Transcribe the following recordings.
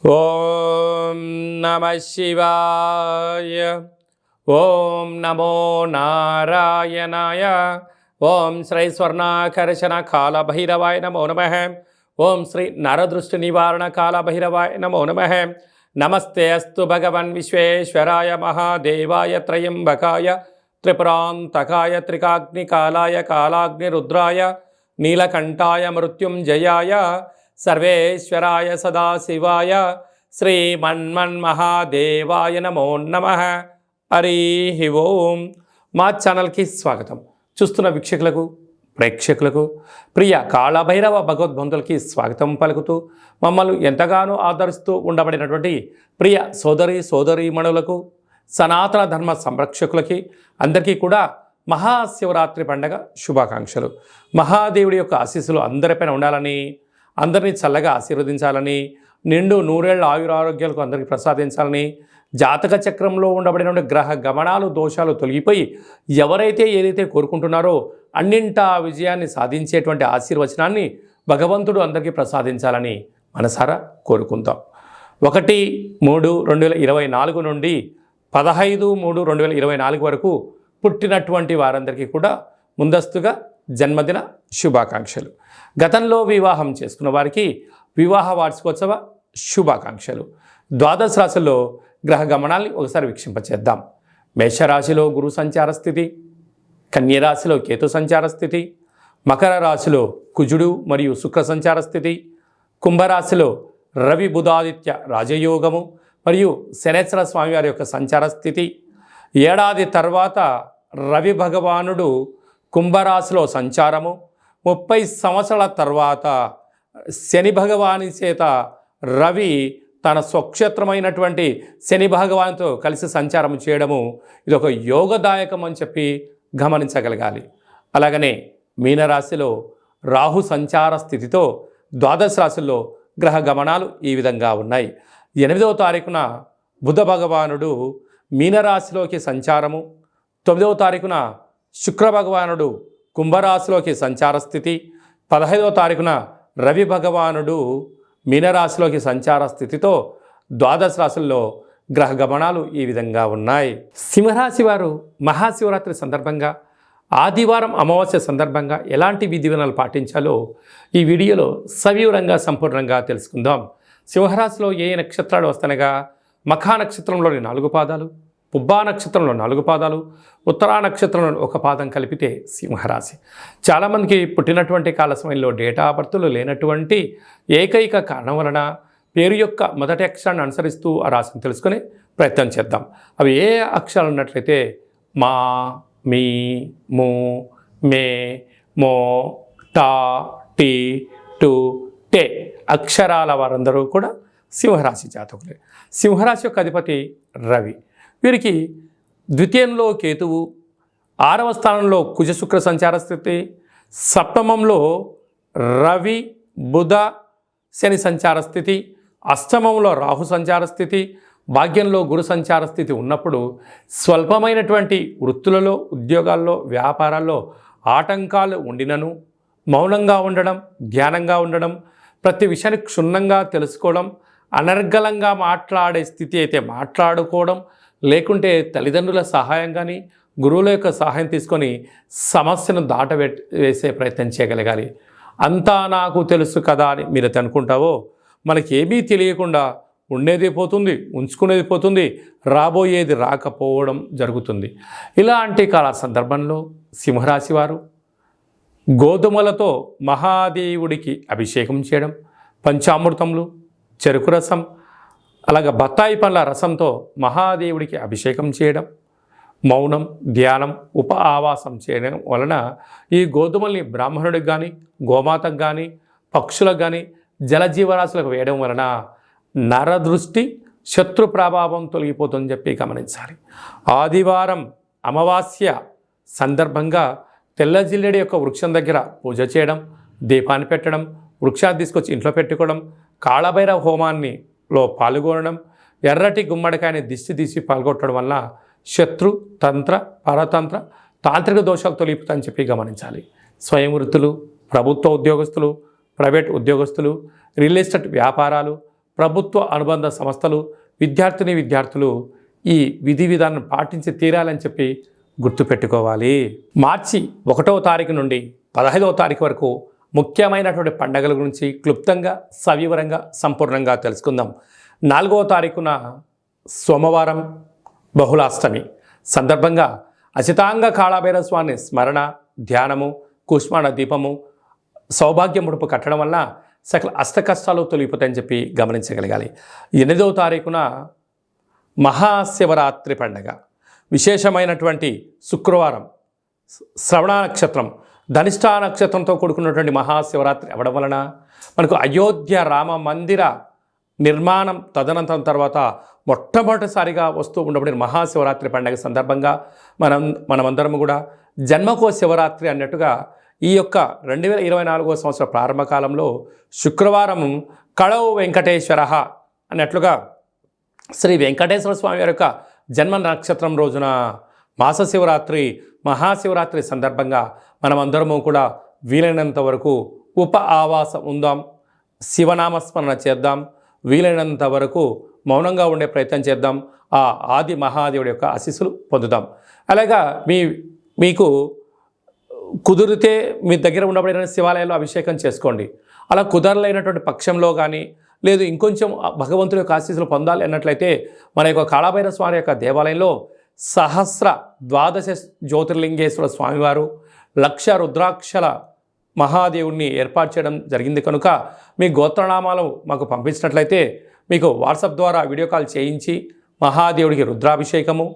ఓం నమ శివాయ. ఓం నమో నారాయణాయ. ఓం శ్రీ స్వర్ణాకర్షణ కాళభైరవాయ నమో నమః. ఓం శ్రీ నరదృష్టి నివారణ కాళభైరవాయ నమో నమః. నమస్తే అస్తు భగవన్ విశ్వేశ్వరాయ మహాదేవాయ త్రయంబకాయ త్రిపురాంతకాయ త్రికాగ్నికాలాయ కాలాగ్నిరుద్రాయ నీలకంఠాయ మృత్యుంజయాయ సర్వేశ్వరాయ సదాశివాయ శ్రీమన్మన్మహాదేవాయ నమో నమః. హరి ఓం. మా ఛానల్కి స్వాగతం. చూస్తున్న వీక్షకులకు ప్రేక్షకులకు ప్రియ కాళభైరవ భగవద్బంధులకి స్వాగతం పలుకుతూ మమ్మల్ని ఎంతగానో ఆదరిస్తూ ఉండబడినటువంటి ప్రియ సోదరీమణులకు సనాతన ధర్మ సంరక్షకులకి అందరికీ కూడా మహాశివరాత్రి పండగ శుభాకాంక్షలు. మహాదేవుడి యొక్క ఆశీస్సులు అందరిపైన ఉండాలని, అందరినీ చల్లగా ఆశీర్వదించాలని, నిండు నూరేళ్ల ఆయురారోగ్యాలకు అందరికీ ప్రసాదించాలని, జాతక చక్రంలో ఉండబడిన గ్రహ గమనాలు దోషాలు తొలగిపోయి ఎవరైతే ఏదైతే కోరుకుంటున్నారో అన్నింటా విజయాన్ని సాధించేటువంటి ఆశీర్వచనాన్ని భగవంతుడు అందరికీ ప్రసాదించాలని మనసారా కోరుకుందాం. 1-3-2024 నుండి 15-3-2024 వరకు పుట్టినటువంటి వారందరికీ కూడా ముందస్తుగా జన్మదిన శుభాకాంక్షలు. గతంలో వివాహం చేసుకున్న వారికి వివాహ వార్షికోత్సవ శుభాకాంక్షలు. ద్వాదశ రాశుల్లో గ్రహ గమనాల్ని ఒకసారి వీక్షింపచేద్దాం. మేషరాశిలో గురు సంచార స్థితి, కన్యరాశిలో కేతు సంచార స్థితి, మకర రాశిలో కుజుడు మరియు శుక్ర సంచార స్థితి, కుంభరాశిలో రవి బుధాదిత్య రాజయోగము మరియు శనేశ్వర స్వామివారి యొక్క సంచార స్థితి. ఏడాది తర్వాత రవి భగవానుడు కుంభరాశిలో సంచారము, 30 సంవత్సరాల తర్వాత శని భగవాని చేత రవి తన స్వక్షేత్రమైనటువంటి శని భగవాన్తో కలిసి సంచారం చేయడము ఇది ఒక యోగదాయకం అని చెప్పి గమనించగలగాలి. అలాగనే మీనరాశిలో రాహు సంచార స్థితితో ద్వాదశ రాశుల్లో గ్రహ గమనాలు ఈ విధంగా ఉన్నాయి. 8వ తారీఖున బుధ భగవానుడు మీనరాశిలోకి సంచారము, 9వ తారీఖున శుక్ర భగవానుడు కుంభరాశిలోకి సంచార స్థితి, 15వ తారీఖున రవి భగవానుడు మీనరాశిలోకి సంచార స్థితితో ద్వాదశ రాశుల్లో గ్రహ గమనాలు ఈ విధంగా ఉన్నాయి. సింహరాశి వారు మహాశివరాత్రి సందర్భంగా ఆదివారం అమావాస్య సందర్భంగా ఎలాంటి విధి విధానాలు పాటించాలో ఈ వీడియోలో సవివరంగా సంపూర్ణంగా తెలుసుకుందాం. సింహరాశిలో ఏ నక్షత్రాలు వస్తనగా మఖా నక్షత్రంలోని 4 పాదాలు, పుబ్బా నక్షత్రంలో 4 పాదాలు, ఉత్తరా నక్షత్రంలో 1 పాదం కలిపితే సింహరాశి. చాలామందికి పుట్టినటువంటి కాల సమయంలో డేటా బర్తులు లేనటువంటి ఏకైక కారణం వలన పేరు యొక్క మొదటి అక్షరాన్ని అనుసరిస్తూ ఆ రాశిని తెలుసుకునే ప్రయత్నం చేద్దాం. అవి ఏ అక్షరాలు ఉన్నట్లయితే మా, మీ, ము, మే, మో, టా, టీ, టు, టే అక్షరాల వారందరూ కూడా సింహరాశి జాతకులే. సింహరాశి యొక్క అధిపతి రవి. వీరికి ద్వితీయంలో కేతువు, 6వ స్థానంలో కుజ శుక్ర సంచార స్థితి, సప్తమంలో రవి బుధ శని సంచార స్థితి, అష్టమంలో రాహు సంచార స్థితి, భాగ్యంలో గురు సంచార స్థితి ఉన్నప్పుడు స్వల్పమైనటువంటి వృత్తులలో, ఉద్యోగాల్లో, వ్యాపారాల్లో ఆటంకాలు ఉండినను మౌనంగా ఉండడం, ధ్యానంగా ఉండడం, ప్రతి విషయాన్ని క్షుణ్ణంగా తెలుసుకోవడం, అనర్గళంగా మాట్లాడే స్థితి అయితే మాట్లాడుకోవడం, లేకుంటే తల్లిదండ్రుల సహాయం కానీ గురువుల యొక్క సహాయం తీసుకొని సమస్యను వేసే ప్రయత్నం చేయగలగాలి. అంతా నాకు తెలుసు కదా అని మీరు అనుకుంటావో మనకేమీ తెలియకుండా ఉండేది పోతుంది, ఉంచుకునేది పోతుంది, రాబోయేది రాకపోవడం జరుగుతుంది. ఇలాంటి కాల సందర్భంలో సింహరాశి వారు గోధుమలతో మహాదేవుడికి అభిషేకం చేయడం, పంచామృతములు, చెరుకు రసం, అలాగే బత్తాయి పండ్ల రసంతో మహాదేవుడికి అభిషేకం చేయడం, మౌనం, ధ్యానం, ఉప ఆవాసం చేయడం వలన ఈ గోధుమల్ని బ్రాహ్మణుడికి కానీ, గోమాతకు కానీ, పక్షులకు కానీ, జలజీవరాశులకు వేయడం వలన నరదృష్టి, శత్రు ప్రభావం తొలగిపోతుందని చెప్పి గమనించాలి. ఆదివారం అమావాస్య సందర్భంగా తెల్ల జిల్లేడి యొక్క వృక్షం దగ్గర పూజ చేయడం, దీపాన్ని పెట్టడం, వృక్షాన్ని తీసుకొచ్చి ఇంట్లో పెట్టుకోవడం, కాళభైరవ హోమాన్నిలో పాల్గొనడం, ఎర్రటి గుమ్మడికాయని దిష్టి తీసి పాల్గొట్టడం వల్ల శత్రు, తంత్ర, పరతంత్ర, తాంత్రిక దోషాలు తొలగిపోతాయని చెప్పి గమనించాలి. స్వయం వృత్తులు, ప్రభుత్వ ఉద్యోగస్తులు, ప్రైవేట్ ఉద్యోగస్తులు, రియల్ ఎస్టేట్ వ్యాపారాలు, ప్రభుత్వ అనుబంధ సంస్థలు, విద్యార్థులు ఈ విధి విధానం పాటించి తీరాలని చెప్పి గుర్తుపెట్టుకోవాలి. మార్చి 1వ తారీఖు నుండి 15వ తారీఖు వరకు ముఖ్యమైనటువంటి పండుగల గురించి క్లుప్తంగా, సవివరంగా, సంపూర్ణంగా తెలుసుకుందాం. 4వ తారీఖున సోమవారం బహుళాష్టమి సందర్భంగా అచితాంగ కాళభైరవ స్వామి స్మరణ, ధ్యానము, కుష్మాండ దీపము, సౌభాగ్య ముడుపు కట్టడం వల్ల సకల అష్టకష్టాలు తొలగిపోతాయని చెప్పి గమనించగలగాలి. 8వ తారీఖున మహాశివరాత్రి పండుగ, విశేషమైనటువంటి శుక్రవారం, శ్రవణ నక్షత్రం, ధనిష్ఠా నక్షత్రంతో కూడుకున్నటువంటి మహాశివరాత్రి అవ్వడం వలన మనకు అయోధ్య రామ మందిర నిర్మాణం తదనంతరం తర్వాత మొట్టమొదటిసారిగా వస్తూ ఉండబడిన మహాశివరాత్రి పండుగ సందర్భంగా మనమందరం కూడా జన్మకో శివరాత్రి అన్నట్టుగా ఈ యొక్క 2024వ సంవత్సర ప్రారంభ కాలంలో శుక్రవారం కళౌ వెంకటేశ్వర అన్నట్లుగా శ్రీ వెంకటేశ్వర స్వామి వారి యొక్క జన్మ నక్షత్రం రోజున మాస శివరాత్రి, మహాశివరాత్రి సందర్భంగా మనమందరము కూడా వీలైనంత వరకు ఉప ఆవాసం ఉందాం, శివనామస్మరణ చేద్దాం, వీలైనంత వరకు మౌనంగా ఉండే ప్రయత్నం చేద్దాం. ఆ ఆది మహాదేవుడి యొక్క ఆశీస్సులు పొందుదాం. అలాగా మీకు కుదిరితే మీ దగ్గర ఉండబడిన శివాలయాల్లో అభిషేకం చేసుకోండి. అలా కుదరలేనటువంటి పక్షంలో కానీ, లేదు ఇంకొంచెం భగవంతుడి యొక్క ఆశీస్సులు పొందాలి అన్నట్లయితే మన యొక్క కాళభైరవ స్వామి యొక్క దేవాలయంలో సహస్ర ద్వాదశ జ్యోతిర్లింగేశ్వర స్వామివారు, 1,00,000 రుద్రాక్షల మహాదేవుడిని ఏర్పాటు చేయడం జరిగింది కనుక మీ గోత్రనామాలు మాకు పంపించినట్లయితే మీకు వాట్సాప్ ద్వారా వీడియో కాల్ చేయించి మహాదేవుడికి రుద్రాభిషేకము,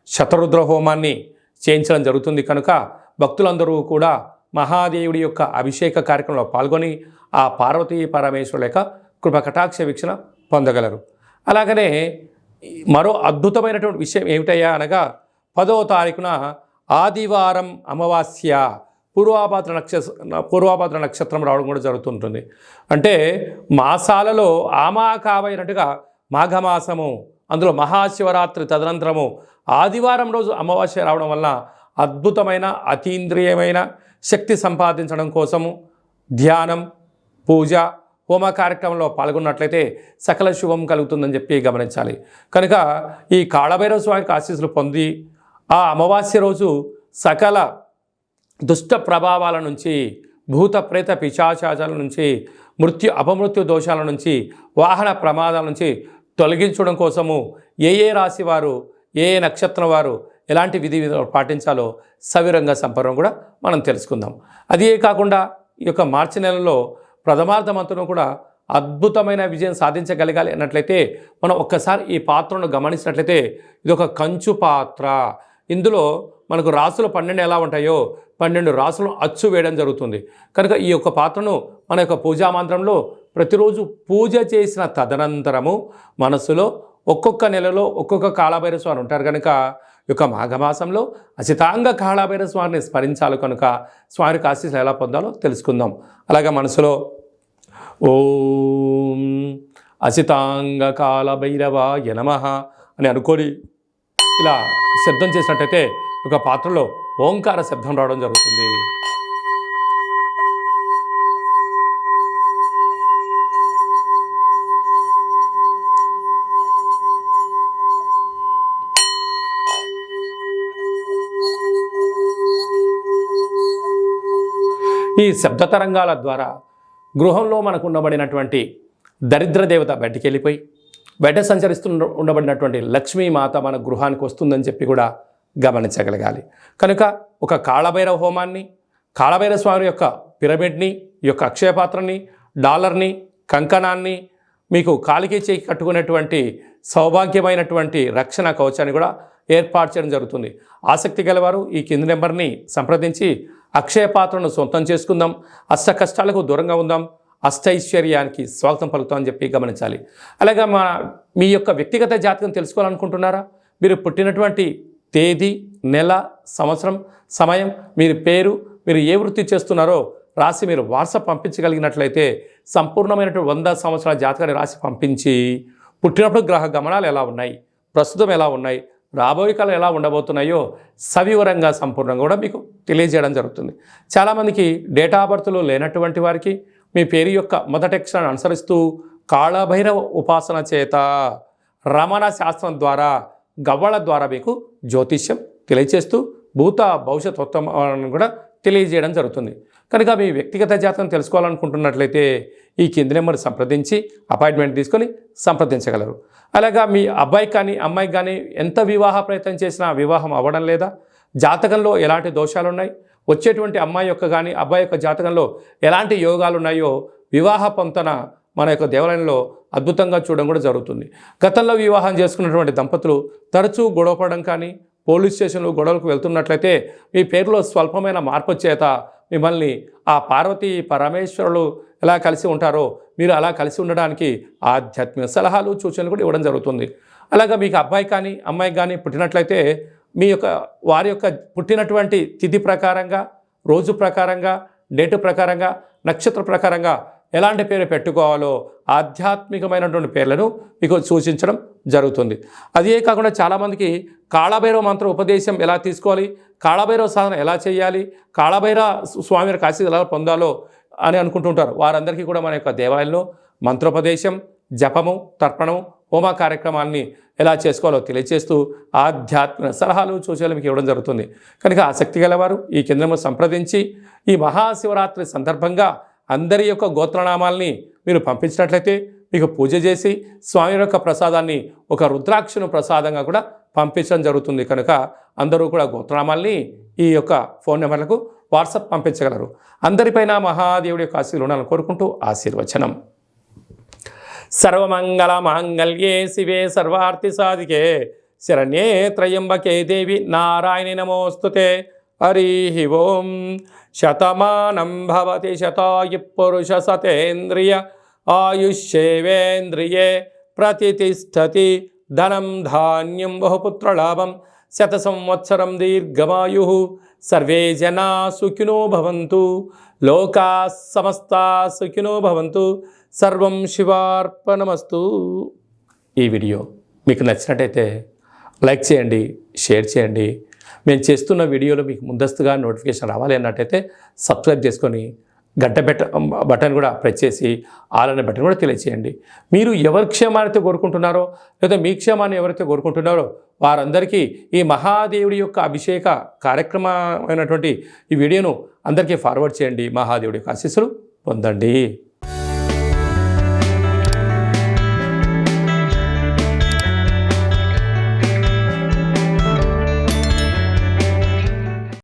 శతరుద్ర హోమాన్ని చేయించడం జరుగుతుంది. కనుక భక్తులందరూ కూడా మహాదేవుడి యొక్క అభిషేక కార్యక్రమంలో పాల్గొని ఆ పార్వతీ పరమేశ్వరుల యొక్క కృప కటాక్ష వీక్షణ పొందగలరు. అలాగనే మరో అద్భుతమైనటువంటి విషయం ఏమిటయ్యా అనగా 10వ తారీఖున ఆదివారం అమావాస్య పూర్వాభాద్ర నక్షత్రం రావడం కూడా జరుగుతుంటుంది. అంటే మాసాలలో ఆమాకావైనట్టుగా మాఘమాసము, అందులో మహాశివరాత్రి తదనంతరము ఆదివారం రోజు అమావాస్య రావడం వల్ల అద్భుతమైన అతీంద్రియమైన శక్తి సంపాదించడం కోసము ధ్యానం, పూజ, హోమ కార్యక్రమంలో పాల్గొన్నట్లయితే సకల శుభం కలుగుతుందని చెప్పి గమనించాలి. కనుక ఈ కాళభైరవ స్వామికి ఆశీస్సులు పొంది ఆ అమావాస్య రోజు సకల దుష్ట ప్రభావాల నుంచి, భూత ప్రేత పిశాచాల నుంచి, అపమృత్యు దోషాల నుంచి, వాహన ప్రమాదాల నుంచి తొలగించడం కోసము ఏ రాశి వారు, ఏ నక్షత్రం వారు ఎలాంటి విధి పాటించాలో సవిరంగా సంపర్వం కూడా మనం తెలుసుకుందాం. అదే కాకుండా ఈ యొక్క మార్చి నెలలో ప్రథమార్థమంతను కూడా అద్భుతమైన విజయం సాధించగలగాలి అన్నట్లయితే మనం ఒక్కసారి ఈ పాత్రను గమనించినట్లయితే ఇది ఒక కంచు పాత్ర. ఇందులో మనకు రాసులు 12 ఎలా ఉంటాయో 12 రాసులను అచ్చు వేయడం జరుగుతుంది. కనుక ఈ యొక్క పాత్రను మన యొక్క పూజా మంత్రంలో ప్రతిరోజు పూజ చేసిన తదనంతరము మనసులో ఒక్కొక్క నెలలో ఒక్కొక్క కాళభైరవ స్వామి ఉంటారు కనుక ఈ యొక్క మాఘమాసంలో అచితాంగ కాళభైరవ స్వామిని స్మరించాలి. కనుక స్వామికి ఆశీస్సులు ఎలా పొందాలో తెలుసుకుందాం. అలాగే మనసులో ఓం అచితాంగ కాళభైరవాయ నమః అని అనుకొని ఇలా శబ్దం చేసినట్టయితే ఒక పాత్రలో ఓంకార శబ్దం రావడం జరుగుతుంది. ఈ శబ్ద తరంగాల ద్వారా గృహంలో మనకు ఉండబడినటువంటి దరిద్ర దేవత బయటికి వెళ్ళిపోయి బయట ఉండబడినటువంటి లక్ష్మీమాత మన గృహానికి వస్తుందని చెప్పి కూడా గమనించగలగాలి. కనుక ఒక కాళభైరవ హోమాన్ని, కాళభైరవ స్వామి యొక్క పిరమిడ్ని, ఈ యొక్క అక్షయపాత్రని, డాలర్ని, కంకణాన్ని, మీకు కాలికి చేయి కట్టుకునేటువంటి సౌభాగ్యమైనటువంటి రక్షణ కవచాన్ని కూడా ఏర్పాటు చేయడం జరుగుతుంది. ఆసక్తి గలవారు ఈ కింది నెంబర్ని సంప్రదించి అక్షయ పాత్రను సొంతం చేసుకుందాం, అష్ట కష్టాలకు దూరంగా ఉందాం, అష్టైశ్వర్యానికి స్వాగతం పలుకుతామని చెప్పి గమనించాలి. అలాగే మీ యొక్క వ్యక్తిగత జాతకం తెలుసుకోవాలనుకుంటున్నారా? మీరు పుట్టినటువంటి తేదీ, నెల, సంవత్సరం, సమయం, మీరు పేరు, మీరు ఏ వృత్తి చేస్తున్నారో రాసి మీరు వాట్సాప్ పంపించగలిగినట్లయితే సంపూర్ణమైనటువంటి 100 సంవత్సరాల జాతకాన్ని రాసి పంపించి పుట్టినప్పుడు గ్రహ గమనాలు ఎలా ఉన్నాయి, ప్రస్తుతం ఎలా ఉన్నాయి, రాబోయే కాలం ఎలా ఉండబోతున్నాయో సవివరంగా సంపూర్ణంగా కూడా మీకు తెలియజేయడం జరుగుతుంది. చాలామందికి డేటా ఆఫ్ బర్త్లు లేనటువంటి వారికి మీ పేరు యొక్క మొదటి అక్షరాన్ని అనుసరిస్తూ కాళభైరవ ఉపాసన చేత రమణ శాస్త్రం ద్వారా గవ్వల ద్వారా మీకు జ్యోతిష్యం తెలియచేస్తూ భూత భవిష్యత్ ఉత్తమాలను కూడా తెలియజేయడం జరుగుతుంది. కనుక మీ వ్యక్తిగత జాతకం తెలుసుకోవాలనుకుంటున్నట్లయితే ఈ కింది నెంబర్ సంప్రదించి అపాయింట్మెంట్ తీసుకొని సంప్రదించగలరు. అలాగా మీ అబ్బాయికి కానీ అమ్మాయికి కానీ ఎంత వివాహ ప్రయత్నం చేసినా వివాహం అవ్వడం లేదా, జాతకంలో ఎలాంటి దోషాలు ఉన్నాయి, వచ్చేటువంటి అమ్మాయి యొక్క కానీ అబ్బాయి యొక్క జాతకంలో ఎలాంటి యోగాలు ఉన్నాయో వివాహ పొంతన మన యొక్క దేవాలయంలో అద్భుతంగా చూడడం కూడా జరుగుతుంది. గతంలో వివాహం చేసుకున్నటువంటి దంపతులు తరచూ గొడవపడడం కానీ, పోలీస్ స్టేషన్లు గొడవలకు వెళ్తున్నట్లయితే మీ పేరులో స్వల్పమైన మార్పు చేత మిమ్మల్ని ఆ పార్వతీ పరమేశ్వరులు ఎలా కలిసి ఉంటారో మీరు అలా కలిసి ఉండడానికి ఆధ్యాత్మిక సలహాలు సూచనలు కూడా ఇవ్వడం జరుగుతుంది. అలాగా మీకు అబ్బాయి కానీ అమ్మాయికి కానీ పుట్టినట్లయితే మీ యొక్క వారి యొక్క పుట్టినటువంటి తిథి ప్రకారంగా, రోజు ప్రకారంగా, డేటు ప్రకారంగా, నక్షత్ర ప్రకారంగా ఎలాంటి పేరు పెట్టుకోవాలో ఆధ్యాత్మికమైనటువంటి పేర్లను మీకు సూచించడం జరుగుతుంది. అదే కాకుండా చాలామందికి కాళభైరవ మంత్ర ఉపదేశం ఎలా తీసుకోవాలి, కాళభైరవ సాధన ఎలా చేయాలి, కాళభైరవ స్వామి వారి ఆశీస్సులు ఎలా పొందాలో అని అనుకుంటుంటారు. వారందరికీ కూడా మన యొక్క దేవాలయంలో మంత్రోపదేశం, జపము, తర్పణము, హోమ కార్యక్రమాన్ని ఎలా చేసుకోవాలో తెలియజేస్తూ ఆధ్యాత్మిక సలహాలు సూచనలు మీకు ఇవ్వడం జరుగుతుంది. కనుక ఆసక్తి గలవారు ఈ కేంద్రము సంప్రదించి ఈ మహాశివరాత్రి సందర్భంగా అందరి యొక్క గోత్రనామాల్ని మీరు పంపించినట్లయితే మీకు పూజ చేసి స్వామి యొక్క ప్రసాదాన్ని ఒక రుద్రాక్షను ప్రసాదంగా కూడా పంపించడం జరుగుతుంది. కనుక అందరూ కూడా గోత్రనామాల్ని ఈ యొక్క ఫోన్ నెంబర్లకు వాట్సాప్ పంపించగలరు. అందరిపైన మహాదేవుడి యొక్క ఆశీర్వాదాలు ఉండాలని కోరుకుంటూ ఆశీర్వచనం. సర్వమంగళ మాంగళ్యే శివే సర్వార్థి సాధికే శరణ్యే త్రయంబకే దేవి నారాయణి నమోస్తుతే. హరి ఓం. శతమానం భవతి శతాయు పురుష సతేంద్రియ ఆయుష్యేవేంద్రియే ప్రతిష్టతి. ధనం ధాన్యం బహుపుత్రలాభం శత సంవత్సరం దీర్ఘమాయు. సర్వే జనా సుఖినో భవంతు. లోకా సమస్తా సుఖినో భవంతు. సర్వం శివార్పణమస్తు. ఈ వీడియో మీకు నచ్చినట్టయితే లైక్ చేయండి, షేర్ చేయండి. మేము చేస్తున్న వీడియోలో మీకు ముందస్తుగా నోటిఫికేషన్ రావాలి అన్నట్టయితే సబ్స్క్రైబ్ చేసుకొని గంట బటన్ కూడా ప్రెస్ చేసి ఆల్ అనే బటన్ కూడా తెలియచేయండి. మీరు ఎవరి క్షేమాన్ని కోరుకుంటున్నారో లేదా మీ క్షేమాన్ని ఎవరైతే కోరుకుంటున్నారో వారందరికీ ఈ మహాదేవుడి యొక్క అభిషేక కార్యక్రమమైనటువంటి ఈ వీడియోను అందరికీ ఫార్వర్డ్ చేయండి. మహాదేవుడి యొక్క ఆశీస్సులు పొందండి.